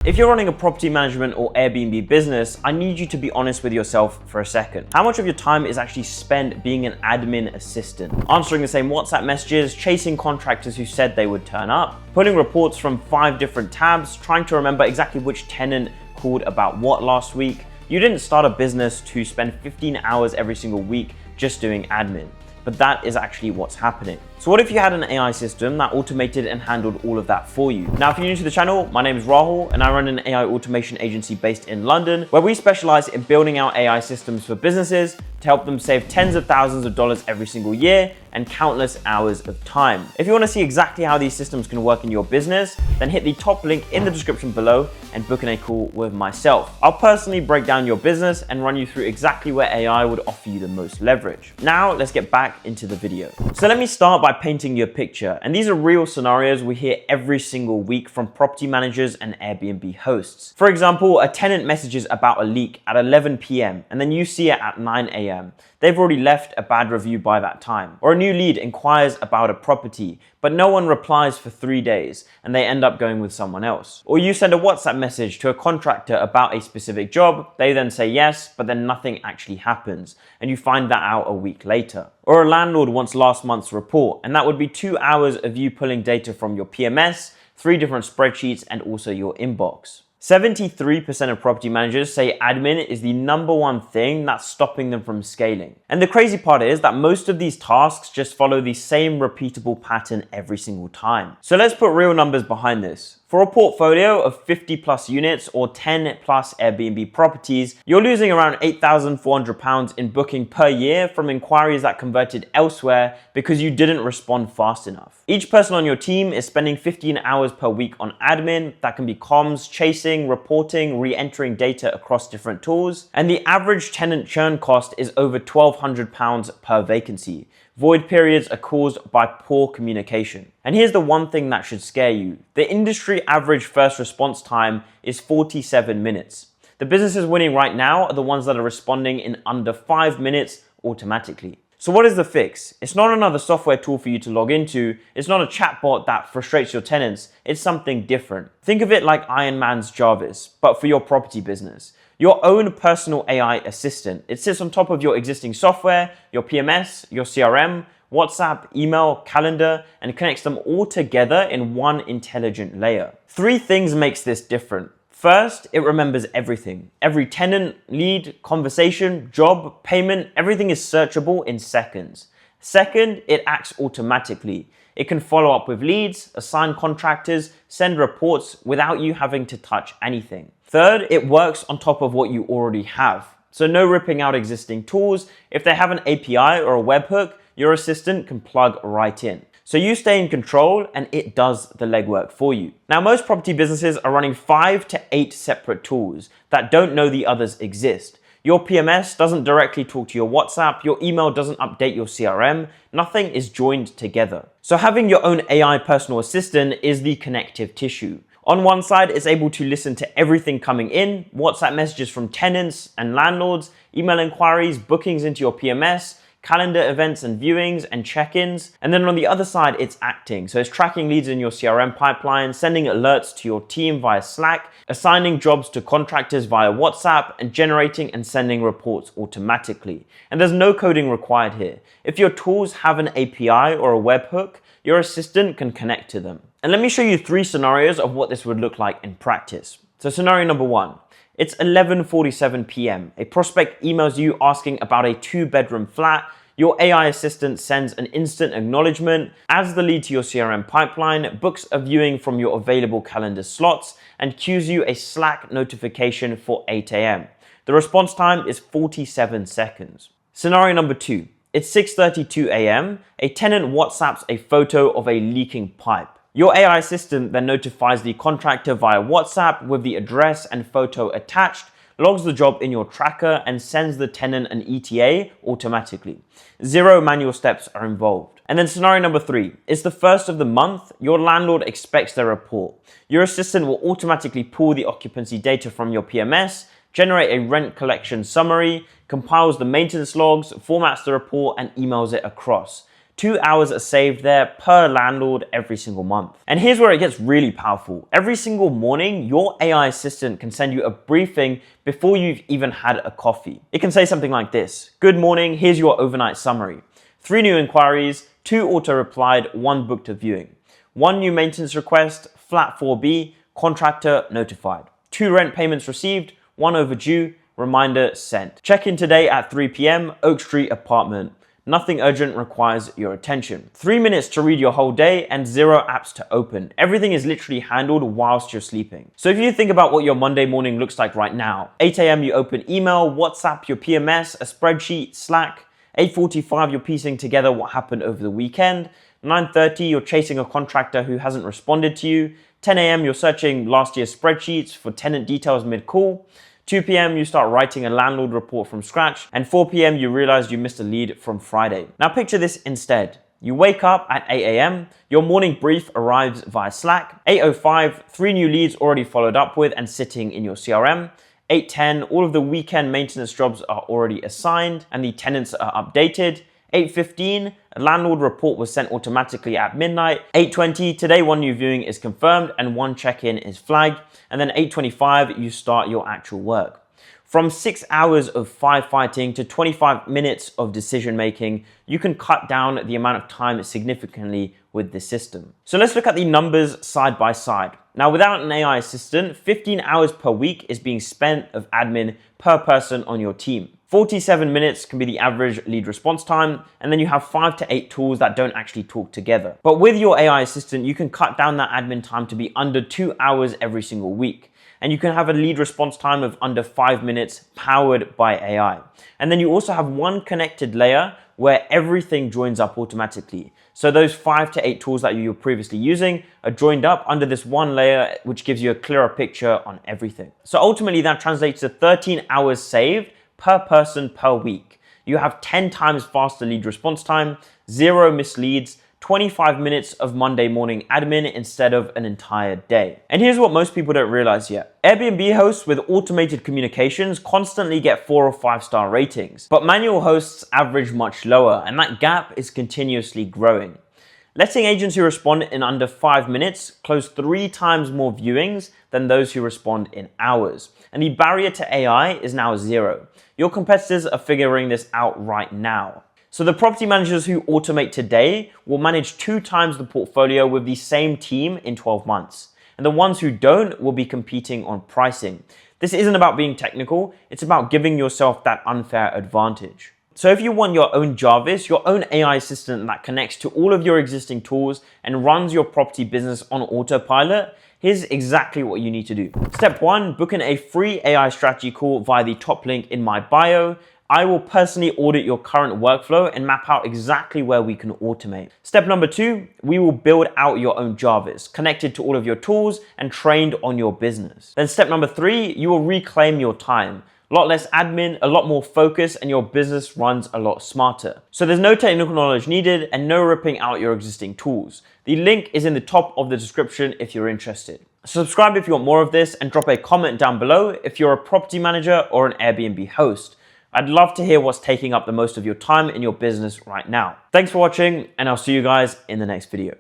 If you're running a property management or Airbnb business, I need you to be honest with yourself for a second. How much of your time is actually spent being an admin assistant? Answering the same WhatsApp messages, chasing contractors who said they would turn up, pulling reports from 5 different tabs, trying to remember exactly which tenant called about what last week. You didn't start a business to spend 15 hours every single week just doing admin. But that is actually what's happening. So what if you had an AI system that automated and handled all of that for you? Now, if you're new to the channel, my name is Rahul and I run an AI automation agency based in London, where we specialize in building out AI systems for businesses to help them save tens of thousands of dollars every single year and countless hours of time. If you want to see exactly how these systems can work in your business, then hit the top link in the description below and book in a call with myself. I'll personally break down your business and run you through exactly where AI would offer you the most leverage. Now, let's get back into the video. So let me start by painting you a picture. And these are real scenarios we hear every single week from property managers and Airbnb hosts. For example, a tenant messages about a leak at 11 p.m. and then you see it at 9 a.m. They've already left a bad review by that time. Or a new lead inquires about a property, but no one replies for 3 days and they end up going with someone else. Or you send a WhatsApp message to a contractor about a specific job, they then say yes, but then nothing actually happens and you find that out a week later. Or a landlord wants last month's report, and that would be 2 hours of you pulling data from your PMS, 3 different spreadsheets, and also your inbox. 73% of property managers say admin is the #1 thing that's stopping them from scaling. And the crazy part is that most of these tasks just follow the same repeatable pattern every single time. So let's put real numbers behind this. For a portfolio of 50 plus units or 10 plus Airbnb properties, you're losing around £8,400 in booking per year from inquiries that converted elsewhere because you didn't respond fast enough. Each person on your team is spending 15 hours per week on admin. That can be comms, chasing, reporting, re-entering data across different tools. And the average tenant churn cost is over £1,200 per vacancy. Void periods are caused by poor communication. And here's the one thing that should scare you. The industry average first response time is 47 minutes. The businesses winning right now are the ones that are responding in under 5 minutes automatically. So what is the fix? It's not another software tool for you to log into. It's not a chatbot that frustrates your tenants. It's something different. Think of it like Iron Man's Jarvis, but for your property business. Your own personal AI assistant. It sits on top of your existing software, your PMS, your CRM, WhatsApp, email, calendar, and connects them all together in one intelligent layer. 3 things makes this different. First, it remembers everything. Every tenant, lead, conversation, job, payment, everything is searchable in seconds. Second, it acts automatically. It can follow up with leads, assign contractors, send reports without you having to touch anything. Third, it works on top of what you already have. So no ripping out existing tools. If they have an API or a webhook, your assistant can plug right in. So you stay in control and it does the legwork for you. Now, most property businesses are running 5 to 8 separate tools that don't know the others exist. Your PMS doesn't directly talk to your WhatsApp, your email doesn't update your CRM, nothing is joined together. So having your own AI personal assistant is the connective tissue. On one side, it's able to listen to everything coming in, WhatsApp messages from tenants and landlords, email inquiries, bookings into your PMS, calendar events and viewings and check-ins. And then on the other side, it's acting. So it's tracking leads in your CRM pipeline, sending alerts to your team via Slack, assigning jobs to contractors via WhatsApp, and generating and sending reports automatically. And there's no coding required here. If your tools have an API or a webhook, your assistant can connect to them. And let me show you 3 scenarios of what this would look like in practice. So scenario number 1. It's 11:47 p.m. A prospect emails you asking about a 2-bedroom flat. Your AI assistant sends an instant acknowledgement, adds the lead to your CRM pipeline, books a viewing from your available calendar slots, and queues you a Slack notification for 8 a.m. The response time is 47 seconds. Scenario number 2. It's 6:32 a.m. A tenant WhatsApps a photo of a leaking pipe. Your AI assistant then notifies the contractor via WhatsApp with the address and photo attached, logs the job in your tracker, and sends the tenant an ETA automatically. 0 manual steps are involved. And then scenario number 3, it's the 1st of the month, your landlord expects their report. Your assistant will automatically pull the occupancy data from your PMS, generate a rent collection summary, compiles the maintenance logs, formats the report, and emails it across. 2 hours are saved there per landlord every single month. And here's where it gets really powerful. Every single morning, your AI assistant can send you a briefing before you've even had a coffee. It can say something like this: "Good morning, here's your overnight summary. 3 new inquiries, 2 auto-replied, 1 booked a viewing. 1 new maintenance request, flat 4B, contractor notified. 2 rent payments received, 1 overdue, reminder sent. Check in today at 3 p.m, Oak Street apartment. Nothing urgent requires your attention. 3 minutes to read your whole day and 0 apps to open. Everything is literally handled whilst you're sleeping." So if you think about what your Monday morning looks like right now, 8 a.m. you open email, WhatsApp, your PMS, a spreadsheet, Slack. 8:45 you're piecing together what happened over the weekend. 9:30 you're chasing a contractor who hasn't responded to you. 10 a.m. you're searching last year's spreadsheets for tenant details mid-call. 2 p.m. you start writing a landlord report from scratch, and 4 p.m. you realize you missed a lead from Friday. Now picture this instead. You wake up at 8 a.m, your morning brief arrives via Slack. 8:05, 3 new leads already followed up with and sitting in your CRM. 8:10, all of the weekend maintenance jobs are already assigned and the tenants are updated. 8:15, a landlord report was sent automatically at midnight. 8:20, today 1 new viewing is confirmed and 1 check-in is flagged. And then 8:25, you start your actual work. From 6 hours of firefighting to 25 minutes of decision making, you can cut down the amount of time significantly with this system. So let's look at the numbers side by side. Now, without an AI assistant, 15 hours per week is being spent of admin per person on your team. 47 minutes can be the average lead response time, and then you have 5 to 8 tools that don't actually talk together. But with your AI assistant, you can cut down that admin time to be under 2 hours every single week. And you can have a lead response time of under 5 minutes powered by AI. And then you also have 1 connected layer where everything joins up automatically. So those 5 to 8 tools that you were previously using are joined up under this 1 layer, which gives you a clearer picture on everything. So ultimately that translates to 13 hours saved per person per week. You have 10 times faster lead response time, 0 misleads, 25 minutes of Monday morning admin instead of an entire day. And here's what most people don't realize yet. Airbnb hosts with automated communications constantly get 4 or 5-star ratings, but manual hosts average much lower, and that gap is continuously growing. Letting agents who respond in under 5 minutes close 3 times more viewings than those who respond in hours. And the barrier to AI is now 0. Your competitors are figuring this out right now. So the property managers who automate today will manage 2 times the portfolio with the same team in 12 months. And the ones who don't will be competing on pricing. This isn't about being technical, it's about giving yourself that unfair advantage. So if you want your own Jarvis, your own AI assistant that connects to all of your existing tools and runs your property business on autopilot, here's exactly what you need to do. Step 1, book in a free AI strategy call via the top link in my bio. I will personally audit your current workflow and map out exactly where we can automate. Step number 2, we will build out your own Jarvis, connected to all of your tools and trained on your business. Then step number 3, you will reclaim your time. A lot less admin, a lot more focus, and your business runs a lot smarter. So there's no technical knowledge needed and no ripping out your existing tools. The link is in the top of the description if you're interested. Subscribe if you want more of this and drop a comment down below if you're a property manager or an Airbnb host. I'd love to hear what's taking up the most of your time in your business right now. Thanks for watching, and I'll see you guys in the next video.